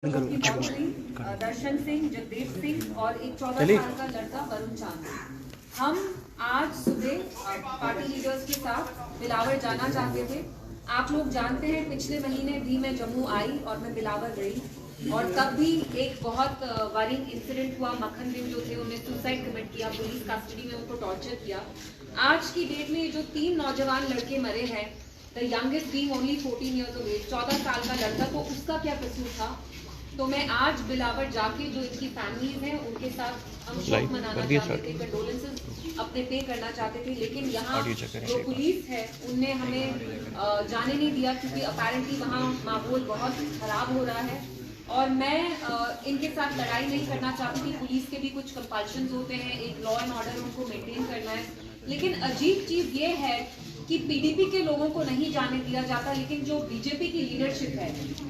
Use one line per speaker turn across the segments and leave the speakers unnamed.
दर्शन सिंह, जगदेव सिंह और एक 14 साल का लड़का वरुण चांद। हम आज सुबह पार्टी लीडर्स के साथ बिलावर जाना चाहते थे। आप लोग जानते हैं पिछले महीने भी मैं जम्मू आई और मैं बिलावर गई और तब भी एक बहुत वरिंग इंसिडेंट हुआ। मक्खन सिंह जो थे उन्होंने सुसाइड कमिट किया, पुलिस कस्टडी में उनको टॉर्चर किया। आज की डेट में जो 3 नौजवान लड़के मरे हैं, the youngest being only 14 years of age, 14 साल का लड़का, तो उसका क्या कसूर था? तो मैं आज बिलावर जाके जो इनकी फैमिलीज हैं उनके साथ हम शोक मनाना चाहते थे, कंडोलेंसेस अपने पे करना चाहते थे, लेकिन यहाँ जो पुलिस है उनने हमें जाने नहीं दिया क्योंकि अपेरेंटली वहाँ माहौल बहुत खराब हो रहा है और मैं इनके साथ लड़ाई नहीं करना चाहती थी। पुलिस के भी कुछ कंपल्शंस होते हैं, एक लॉ एंड ऑर्डर उनको मेंटेन करना है, लेकिन अजीब चीज ये है कि पीडीपी के लोगों को नहीं जाने दिया जाता, लेकिन जो बीजेपी की लीडरशिप है,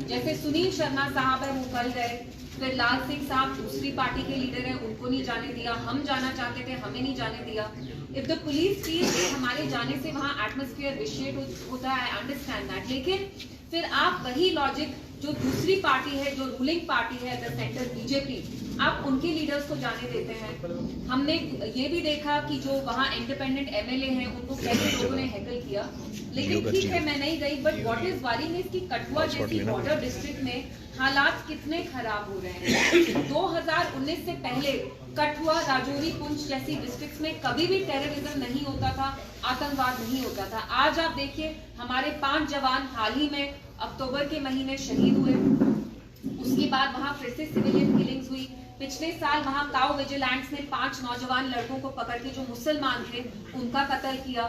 जैसे सुनील शर्मा साहब है वो कल गए, फिर लाल सिंह साहब दूसरी पार्टी के लीडर हैं, उनको नहीं जाने दिया। हम जाना चाहते थे, हमें नहीं जाने दिया। इफ द पुलिस फील कि हमारे जाने से वहाँ एटमॉस्फेयर विशेट होता है, आई अंडरस्टैंड दैट, लेकिन फिर आप वही लॉजिक जो दूसरी पार्टी है, जो रूलिंग पार्टी है द सेंटर बीजेपी, आप उनके लीडर्स को जाने देते हैं। हमने ये भी देखा कि जो वहाँ इंडिपेंडेंट एमएलए हैं उनको कैसे लोगों ने हैकल किया, लेकिन ठीक है मैं नहीं गई। But what is worrying is कि कठुआ जैसी बॉर्डर डिस्ट्रिक्ट में हालात कितने खराब हो रहे हैं। 2019 से पहले कठुआ, राजौरी, पुंछ जैसी डिस्ट्रिक्ट्स में कभी भी टेररिज्म नहीं होता था, आतंकवाद नहीं होता था। आज आप देखिए हमारे 5 जवान हाल ही में अक्टूबर के महीने शहीद हुए, उसके बाद वहां फिर से सिविलियन किलिंग्स हुई। पिछले साल वहां काउ विजिलेंट्स ने 5 नौजवान लड़कों को पकड़ के जो मुसलमान थे उनका कत्ल किया।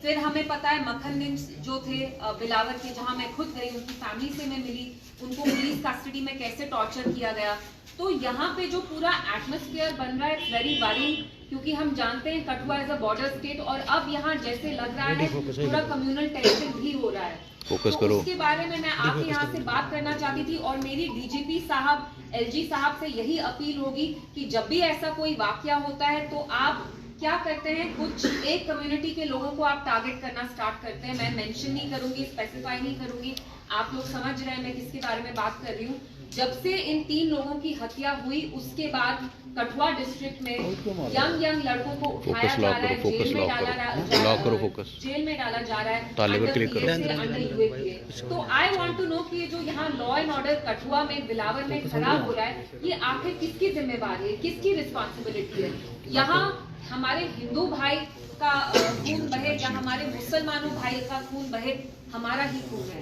फिर हमें पता है मक्खन सिंह जो थे बिलावर के, जहां मैं खुद गई, उनकी फैमिली से मैं मिली, उनको पुलिस कस्टडी में कैसे टॉर्चर किया गया। तो यहाँ पे जो पूरा एटमॉस्फेयर बन रहा है इट्स वेरी वरिंग, क्योंकि हम जानते हैं Kathua as a border state और अब यहाँ जैसे लग रहा है पूरा कम्युनल टेंशन भी हो रहा है। फोकस करो। उसके बारे में मैं आपके यहाँ से बात करना चाहती थी और मेरी डीजीपी साहब, एलजी साहब से यही अपील होगी कि जब भी ऐसा कोई वाकया होता है तो आप क्या करते हैं, कुछ एक कम्युनिटी के लोगों को आप टारगेट करना स्टार्ट करते हैं। मैं मेंशन नहीं करूंगी, स्पेसिफाई नहीं करूंगी, आप लोग समझ रहे हैं मैं किसके बारे में बात कर रही हूँ। जब से इन 3 लोगों की हत्या हुई उसके बाद कठुआ डिस्ट्रिक्ट में यंग लड़कों को उठाया जा रहा है, जेल में डाला जा रहा है। तो आई वांट टू नो कि जो यहाँ लॉ एंड ऑर्डर कठुआ में, बिलावर में खराब हो रहा है, ये आखिर किसकी जिम्मेवारी है, किसकी रिस्पॉन्सिबिलिटी है? यहाँ हमारे हिंदू भाई का खून बहे या हमारे मुसलमानों भाई का खून बहे, हमारा ही खून है।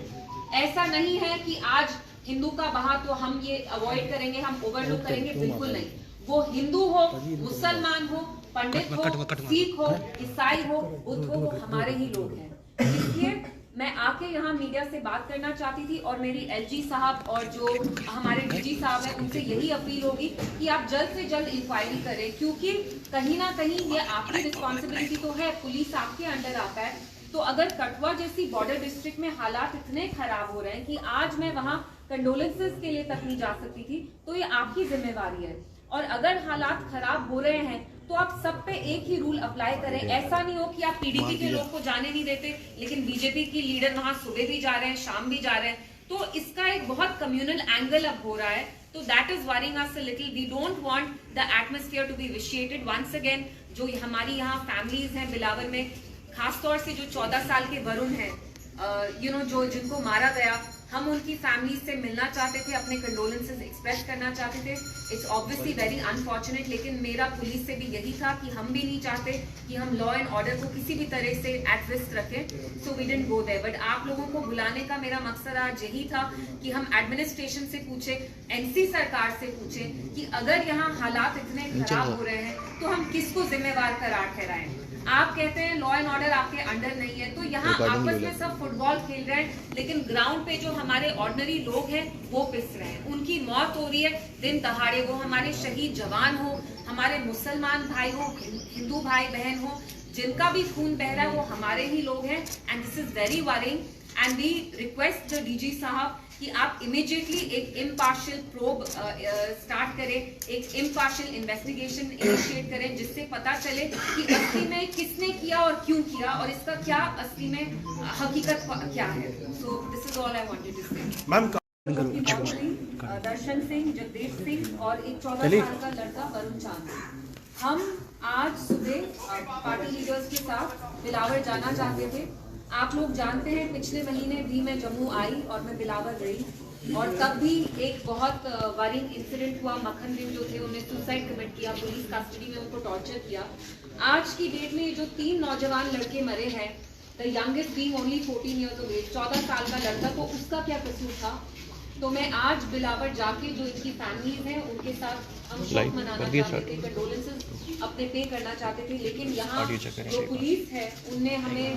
ऐसा नहीं है कि आज हिंदू का बहा तो हम ये अवॉइड करेंगे, हम ओवरलुक करेंगे, बिल्कुल नहीं। वो हिंदू हो, मुसलमान हो, पंडित हो, सिख हो, ईसाई हो, बुद्ध हो, वो हमारे ही लोग हैं। इसलिए मैं आके यहाँ मीडिया से बात करना चाहती थी और मेरी एलजी साहब और जो हमारे डीजी साहब हैं उनसे यही अपील होगी कि आप जल्द से जल्द इंक्वायरी करें, क्योंकि कहीं ना कहीं ये आपकी रिस्पॉन्सिबिलिटी तो है, पुलिस आपके अंडर आता है। तो अगर कठुआ जैसी बॉर्डर डिस्ट्रिक्ट में हालात इतने खराब हो रहे हैं कि आज मैं वहाँ कंडोलेंसेस के लिए तक नहीं जा सकती थी, तो ये आपकी जिम्मेवारी है। और अगर हालात खराब हो रहे हैं तो आप सब पे एक ही रूल अप्लाई करें। ऐसा नहीं हो कि आप पीडीपी के लोग को जाने नहीं देते लेकिन बीजेपी की लीडर वहां सुबह भी जा रहे हैं, शाम भी जा रहे हैं। तो इसका एक बहुत कम्युनल एंगल अब हो रहा है, तो that is worrying us a little. We don't want the atmosphere to be vitiated once again. जो हमारी यहाँ फैमिलीज हैं बिलावर में, खासतौर से जो 14 साल के वरुण हैं, जो जिनको मारा गया, हम उनकी फैमिली से मिलना चाहते थे, अपने कंडोलेंसेस एक्सप्रेस करना चाहते थे। इट्स ऑब्वियसली वेरी अनफॉर्चुनेट, लेकिन मेरा पुलिस से भी यही था कि हम भी नहीं चाहते कि हम लॉ एंड ऑर्डर को किसी भी तरह से एट रिस्क रखें, so we didn't go there. But आप लोगों को बुलाने का मेरा मकसद आज यही था कि हम एडमिनिस्ट्रेशन से पूछे, एनसी सरकार से पूछे कि अगर यहाँ हालात इतने खराब हो रहे हैं तो हम किसको जिम्मेवार करार ठहराएं। आप कहते हैं लॉ एंड ऑर्डर आपके अंडर नहीं है, तो यहाँ आपस में सब फुटबॉल खेल रहे हैं, लेकिन ग्राउंड पे जो हमारे ऑर्डिनरी लोग हैं वो पिस रहे हैं, उनकी मौत हो रही है दिन दहाड़े। वो हमारे शहीद जवान हो, हमारे मुसलमान भाई हो, हिंदू भाई बहन हो, जिनका भी खून बह रहा है वो हमारे ही लोग हैं। And this is very worrying and we request the DG साहब कि आप इमीडिएटली एक इम्पार्शियल प्रोब स्टार्ट करें, एक इम्पार्शियल इन्वेस्टिगेशन इनिशिएट करें, जिससे पता चले कि असली में किसने किया और क्यों किया और इसका क्या असली में हकीकत क्या है। So this is all I wanted to say. Darshan Singh, Jagdish Singh और एक 14 साल का लड़का वरुण चांद। हम आज सुबह पार्टी लीडर्स के साथ बिलावर जाना चाहते थे। आप लोग जानते हैं पिछले महीने भी मैं जम्मू आई और मैं बिलावर गई और तब भी एक बहुत वरिंग इंसिडेंट हुआ। मक्खन सिंह जो थे उन्हें सुसाइड कमिट किया, पुलिस कस्टडी में उनको टॉर्चर किया। आज की डेट में जो 3 नौजवान लड़के मरे हैं, the youngest being only 14 years of age, 14 साल का लड़का, तो उसका क्या कसूर था? तो मैं आज बिलावर जाके जो इनकी फैमिलीज हैं उनके साथ हम शोक मनाना चाहते थे, कंडोलेंसेस अपने पे करना चाहते थे, लेकिन यहाँ जो पुलिस है उनने हमें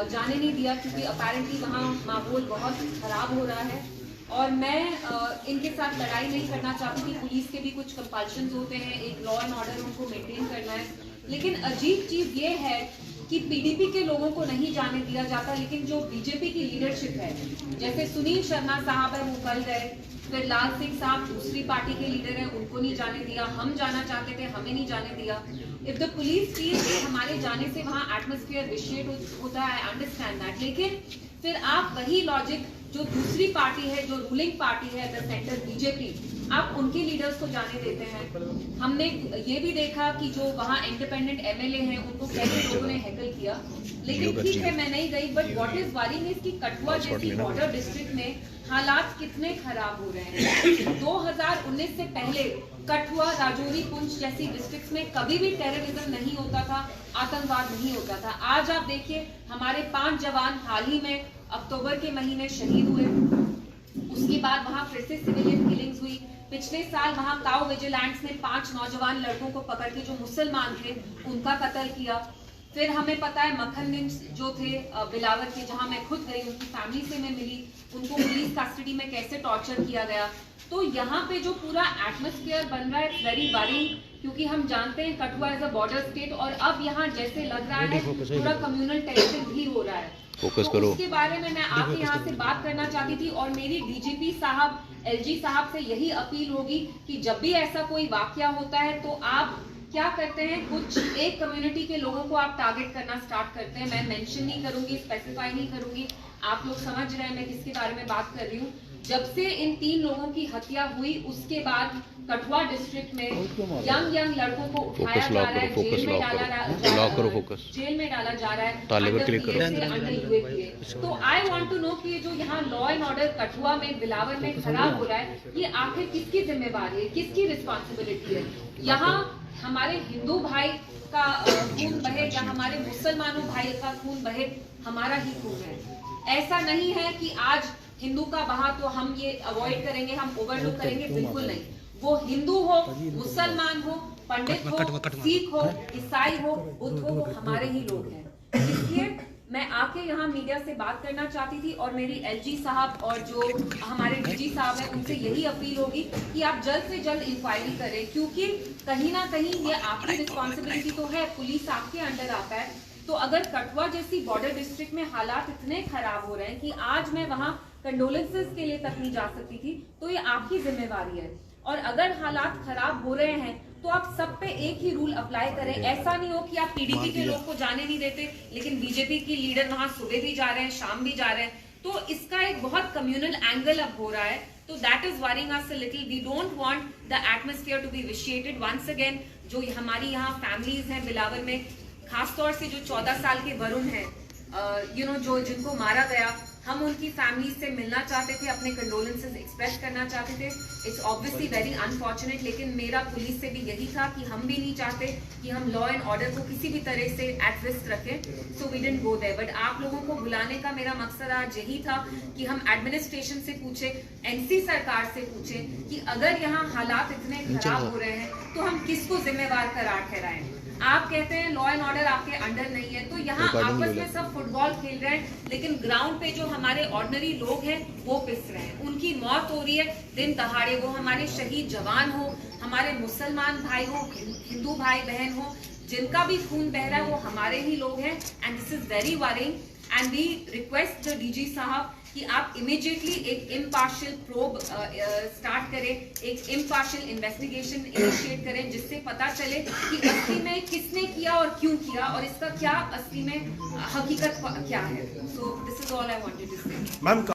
जाने नहीं दिया क्योंकि अपेरेंटली वहाँ माहौल बहुत खराब हो रहा है। और मैं इनके साथ लड़ाई नहीं करना चाहती थी। पुलिस के भी कुछ कंपल्शंस होते हैं, एक लॉ एंड ऑर्डर उनको मेंटेन करना है, लेकिन अजीब चीज ये है कि पीडीपी के लोगों को नहीं जाने दिया जाता, लेकिन जो बीजेपी की लीडरशिप है, जैसे सुनील शर्मा साहब है वो कल गए, फिर लाल सिंह साहब दूसरी पार्टी के लीडर हैं, उनको नहीं जाने दिया। हम जाना चाहते थे, हमें नहीं जाने दिया। इफ द पुलिस फील्स कि हमारे जाने से वहाँ एटमॉस्फेयर विशेड होता है, आई अंडरस्टैंड दैट, लेकिन फिर आप वही लॉजिक जो दूसरी पार्टी है, जो रूलिंग पार्टी है द सेंटर बीजेपी, आप उनके लीडर्स को जाने देते हैं। हमने ये भी देखा कि जो वहाँ इंडिपेंडेंट एमएलए हैं उनको कैसे लोगों ने हैकल किया, लेकिन ठीक है मैं नहीं गई। But what is worrying is कि कठुआ जैसी बॉर्डर डिस्ट्रिक्ट में हालात कितने खराब हो रहे हैं। 2019 से पहले कठुआ, राजौरी, पुंछ जैसी डिस्ट्रिक्ट्स में कभी भी टेररिज्म नहीं होता था, आतंकवाद नहीं होता था। आज आप देखिए हमारे 5 जवान हाल ही में अक्टूबर के महीने शहीद हुए, उसके बाद वहां फिर से सिविलियन किलिंग्स हुई। पिछले साल वहां काउ विजिलेंट्स ने 5 नौजवान लड़कों को पकड़ के जो मुसलमान थे उनका कत्ल किया। फिर हमें पता है मक्खन सिंह जो थे बिलावर के, जहां मैं खुद गई, उनकी फैमिली से मैं मिली, उनको पुलिस कस्टडी में कैसे टॉर्चर किया गया। तो यहाँ पे जो पूरा एटमॉस्फेयर बन रहा है इट्स वेरी वरिंग, क्योंकि हम जानते हैं Kathua is a border state और अब यहाँ जैसे लग रहा है पूरा कम्युनल टेंशन भी हो रहा है। फोकस करो। उसके बारे में मैं आपके यहाँ से बात करना चाहती थी और मेरी डीजीपी साहब, एलजी साहब से यही अपील होगी कि जब भी ऐसा कोई वाकया होता है तो आप क्या करते हैं, कुछ एक कम्युनिटी के लोगों को आप टारगेट करना स्टार्ट करते हैं। मैं मेंशन नहीं करूंगी, स्पेसिफाई नहीं करूंगी, आप लोग समझ रहे हैं मैं किसके बारे में बात कर रही हूँ। जब से इन 3 लोगों की हत्या हुई उसके बाद कठुआ डिस्ट्रिक्ट में यंग लड़कों को उठाया जा रहा है, जेल में डाला जा रहा है। तो आई वांट टू नो कि ये जो यहाँ लॉ एंड ऑर्डर कठुआ में, बिलावर में खराब हो रहा है, ये आखिर किसकी जिम्मेवारी है, किसकी रिस्पॉन्सिबिलिटी है? यहाँ हमारे हिंदू भाई का खून बहे या हमारे मुसलमानों भाई का खून बहे, हमारा ही खून है। ऐसा नहीं है कि आज हिंदू का बहा तो हम ये अवॉइड करेंगे, हम ओवरलुक करेंगे, बिल्कुल नहीं। वो हिंदू हो, मुसलमान हो, पंडित हो, सिख हो, ईसाई हो, बुद्ध हो, वो हमारे ही लोग हैं। इसलिए मैं आके यहाँ मीडिया से बात करना चाहती थी और मेरी एलजी साहब और जो हमारे डीजी साहब हैं उनसे यही अपील होगी कि आप जल्द से जल्द इंक्वायरी करें, क्योंकि कहीं ना कहीं ये आपकी रिस्पॉन्सिबिलिटी तो है, पुलिस आपके अंडर आता है। तो अगर कठुआ जैसी बॉर्डर डिस्ट्रिक्ट में हालात इतने खराब हो रहे हैं कि आज मैं वहाँ कंडोलेंसेस के लिए तक नहीं जा सकती थी, तो ये आपकी जिम्मेवारी है। और अगर हालात खराब हो रहे हैं तो आप सब पे एक ही रूल अप्लाई करें। ऐसा नहीं हो कि आप पीडीपी के लोग को जाने नहीं देते, लेकिन बीजेपी की लीडर वहां सुबह भी जा रहे हैं, शाम भी जा रहे हैं। तो इसका एक बहुत कम्युनल एंगल अब हो रहा है, तो that is worrying us a little. We don't want the atmosphere to be vitiated once again. जो हमारी यहाँ फैमिलीज हैं बिलावर में, खासतौर से जो 14 साल के वरुण हैं, जो जिनको मारा गया, हम उनकी फैमिली से मिलना चाहते थे, अपने कंडोलेंसेस एक्सप्रेस करना चाहते थे। इट्स ऑब्वियसली वेरी अनफॉर्चुनेट, लेकिन मेरा पुलिस से भी यही था कि हम भी नहीं चाहते कि हम लॉ एंड ऑर्डर को किसी भी तरह से एट रिस्क रखें, so we didn't go there. But आप लोगों को बुलाने का मेरा मकसद आज यही था कि हम एडमिनिस्ट्रेशन से पूछे, एनसी सरकार से पूछे कि अगर यहाँ हालात इतने खराब हो रहे हैं तो हम किसको जिम्मेवार करार ठहराएं। आप कहते हैं लॉ एंड ऑर्डर आपके अंडर नहीं है, तो यहाँ आपस में सब फुटबॉल खेल रहे हैं, लेकिन ग्राउंड पे जो हमारे ऑर्डिनरी लोग हैं वो पिस रहे हैं, उनकी मौत हो रही है दिन दहाड़े। वो हमारे शहीद जवान हो, हमारे मुसलमान भाई हो, हिंदू भाई बहन हो, जिनका भी खून बह रहा है वो हमारे ही लोग हैं। And this is very worrying and we request the DG साहब कि आप इमीडिएटली एक इम्पार्शियल प्रोब स्टार्ट करें, एक इम्पार्शियल इन्वेस्टिगेशन इनिशिएट करें, जिससे पता चले कि असली में किसने किया और क्यों किया और इसका क्या असली में हकीकत क्या है। So this is all I wanted to say. Ma'am